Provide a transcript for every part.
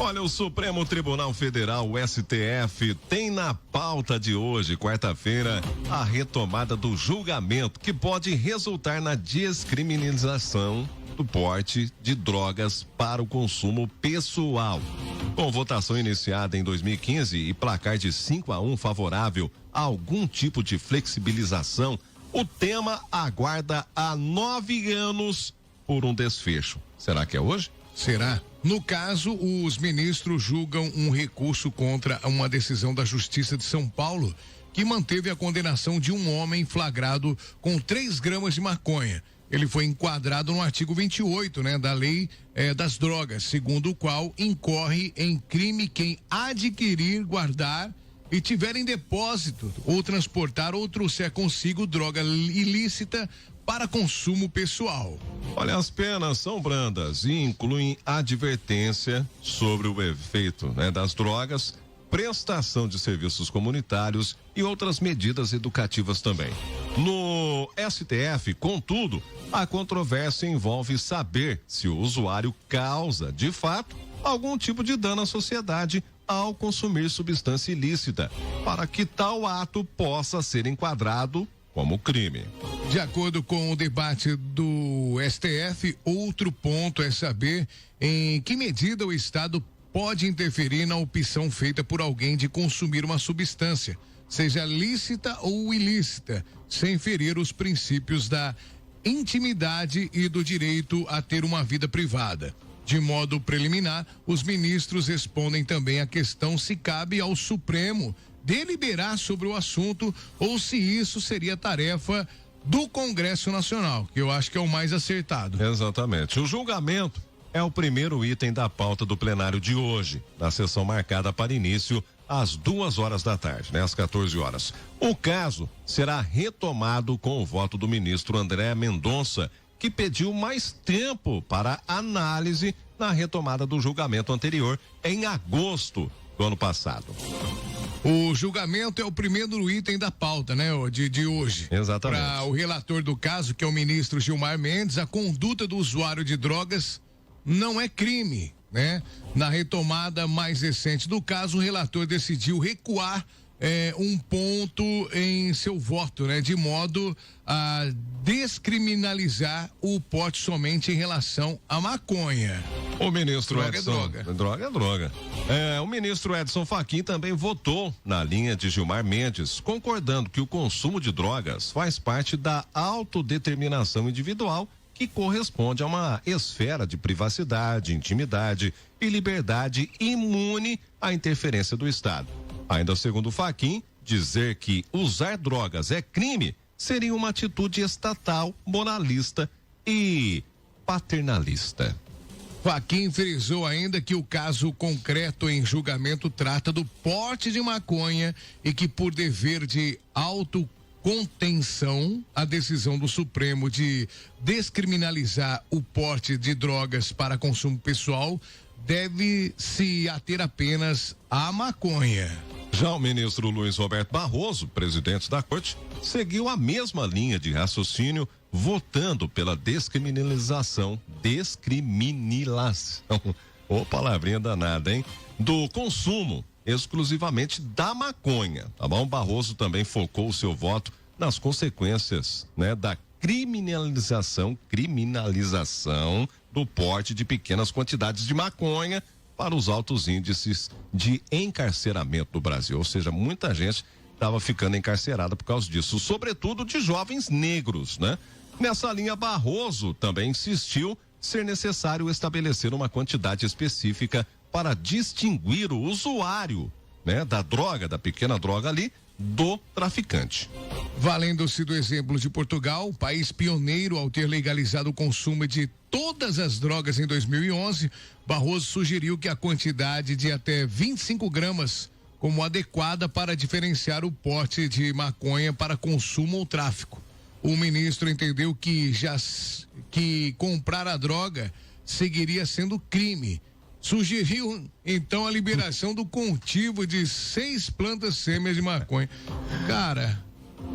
Olha, o Supremo Tribunal Federal, o STF, tem na pauta de hoje, quarta-feira, a retomada do julgamento que pode resultar na descriminalização do porte de drogas para o consumo pessoal. Com votação iniciada em 2015 e placar de 5-1 favorável a algum tipo de flexibilização, o tema aguarda há 9 anos por um desfecho. Será que é hoje? Será? No caso, os ministros julgam um recurso contra uma decisão da Justiça de São Paulo que manteve a condenação de um homem flagrado com 3 gramas de maconha. Ele foi enquadrado no artigo 28, da Lei das Drogas, segundo o qual incorre em crime quem adquirir, guardar e tiver em depósito ou transportar ou trouxer consigo droga ilícita para consumo pessoal. Olha, as penas são brandas e incluem advertência sobre o efeito, das drogas, prestação de serviços comunitários e outras medidas educativas também. No STF, contudo, a controvérsia envolve saber se o usuário causa, de fato, algum tipo de dano à sociedade ao consumir substância ilícita, para que tal ato possa ser enquadrado como crime. De acordo com o debate do STF, outro ponto é saber em que medida o Estado pode interferir na opção feita por alguém de consumir uma substância, seja lícita ou ilícita, sem ferir os princípios da intimidade e do direito a ter uma vida privada. De modo preliminar, os ministros respondem também à questão se cabe ao Supremo deliberar sobre o assunto ou se isso seria tarefa do Congresso Nacional, que eu acho que é o mais acertado. Exatamente. O julgamento é o primeiro item da pauta do plenário de hoje, na sessão marcada para início às 2h da tarde, às 14 horas. O caso será retomado com o voto do ministro André Mendonça, que pediu mais tempo para análise na retomada do julgamento anterior em agosto do ano passado. O julgamento é o primeiro item da pauta, de hoje. Exatamente. Para o relator do caso, que é o ministro Gilmar Mendes, a conduta do usuário de drogas não é crime, Na retomada mais recente do caso, o relator decidiu recuar um ponto em seu voto, de modo a descriminalizar o porte somente em relação à maconha. O ministro droga Edson, é droga. Droga é droga. O ministro Edson Fachin também votou na linha de Gilmar Mendes, concordando que o consumo de drogas faz parte da autodeterminação individual que corresponde a uma esfera de privacidade, intimidade e liberdade imune à interferência do Estado. Ainda segundo Fachin, dizer que usar drogas é crime seria uma atitude estatal, moralista e paternalista. Fachin frisou ainda que o caso concreto em julgamento trata do porte de maconha e que, por dever de autocontenção, a decisão do Supremo de descriminalizar o porte de drogas para consumo pessoal deve se ater apenas à maconha. Já o ministro Luiz Roberto Barroso, presidente da Corte, seguiu a mesma linha de raciocínio, votando pela descriminalização, ô palavrinha danada, do consumo exclusivamente da maconha, tá bom? Barroso também focou o seu voto nas consequências, da criminalização do porte de pequenas quantidades de maconha para os altos índices de encarceramento do Brasil, ou seja, muita gente estava ficando encarcerada por causa disso, sobretudo de jovens negros, Nessa linha, Barroso também insistiu ser necessário estabelecer uma quantidade específica para distinguir o usuário, da droga, da pequena droga ali, do traficante. Valendo-se do exemplo de Portugal, país pioneiro ao ter legalizado o consumo de todas as drogas em 2011, Barroso sugeriu que a quantidade de até 25 gramas como adequada para diferenciar o porte de maconha para consumo ou tráfico. O ministro entendeu que comprar a droga seguiria sendo crime. Sugeriu, então, a liberação do cultivo de 6 plantas sêmias de maconha. Cara,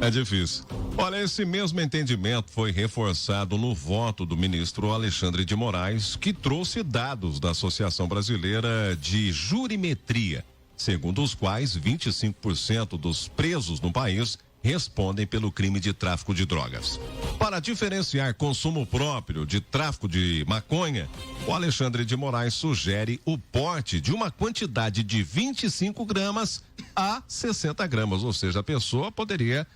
É difícil. Olha, esse mesmo entendimento foi reforçado no voto do ministro Alexandre de Moraes, que trouxe dados da Associação Brasileira de Jurimetria, segundo os quais 25% dos presos no país respondem pelo crime de tráfico de drogas. Para diferenciar consumo próprio de tráfico de maconha, o Alexandre de Moraes sugere o porte de uma quantidade de 25 gramas a 60 gramas, ou seja, a pessoa poderia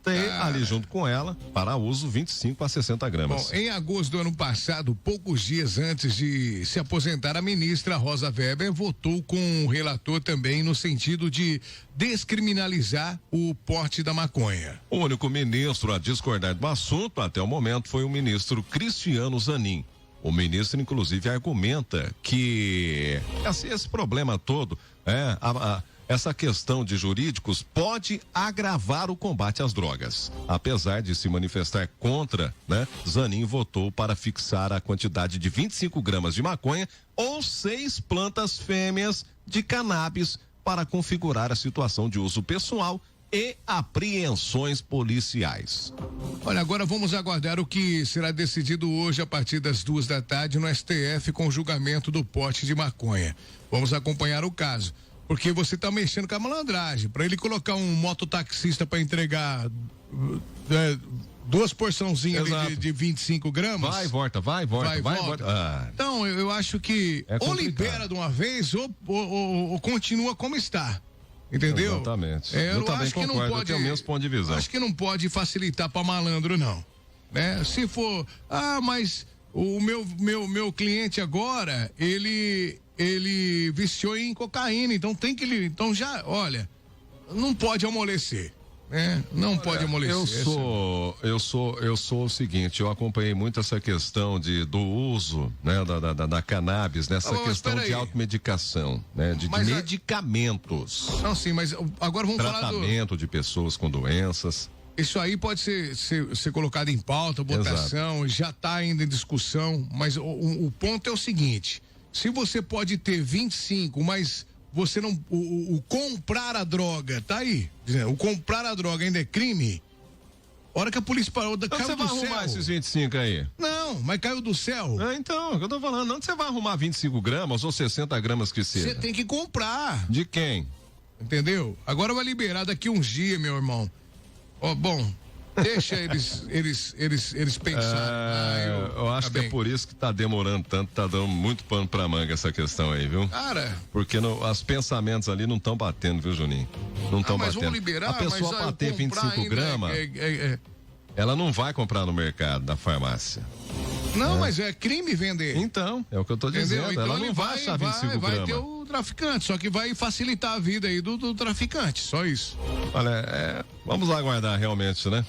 ter ali junto com ela, para uso, 25 a 60 gramas. Bom, em agosto do ano passado, poucos dias antes de se aposentar, a ministra Rosa Weber votou com o relator também no sentido de descriminalizar o porte da maconha. O único ministro a discordar do assunto até o momento foi o ministro Cristiano Zanin. O ministro, inclusive, argumenta que esse problema todo, essa questão de jurídicos pode agravar o combate às drogas. Apesar de se manifestar contra, Zanin votou para fixar a quantidade de 25 gramas de maconha ou 6 plantas fêmeas de cannabis para configurar a situação de uso pessoal e apreensões policiais. Olha, agora vamos aguardar o que será decidido hoje a partir das 14h no STF com o julgamento do porte de maconha. Vamos acompanhar o caso. Porque você está mexendo com a malandragem. Para ele colocar um mototaxista para entregar 2 porçãozinhas de 25 gramas. Vai e volta. Então, eu acho que ou libera de uma vez ou continua como está. Entendeu? Exatamente. Eu acho que não pode. Eu tenho o mesmo ponto de visão. Acho que não pode facilitar para malandro, não. Se for, mas o meu cliente agora, ele viciou em cocaína, então não pode amolecer, Não pode amolecer. Eu sou o seguinte, eu acompanhei muito essa questão do uso, da cannabis, nessa questão de automedicação, de medicamentos. Não, sim, mas agora vamos falar do tratamento de pessoas com doenças. Isso aí pode ser colocado em pauta, votação, exato. Já está ainda em discussão, mas o ponto é o seguinte: se você pode ter 25, mas você não. O comprar a droga, tá aí. O comprar a droga ainda é crime. A hora que a polícia parou, então caiu você do vai céu. arrumar esses 25 aí? Não, mas caiu do céu. Então, é o que eu tô falando. Onde você vai arrumar 25 gramas ou 60 gramas que seja? Você tem que comprar. De quem? Entendeu? Agora vai liberar daqui uns dias, meu irmão. Bom. Deixa eles pensarem. Eu acho que é por isso que tá demorando tanto, tá dando muito pano pra manga essa questão aí, viu? Cara. Porque os pensamentos ali não estão batendo, viu, Juninho? Não estão batendo. Vamos liberar, a pessoa para ter 25 gramas, ela não vai comprar no mercado, na farmácia. Não, mas é crime vender. Então, é o que eu tô dizendo. Então ela não vai achar 25 gramas. Vai ter o traficante, só que vai facilitar a vida aí do traficante, só isso. Olha, vamos aguardar realmente, né?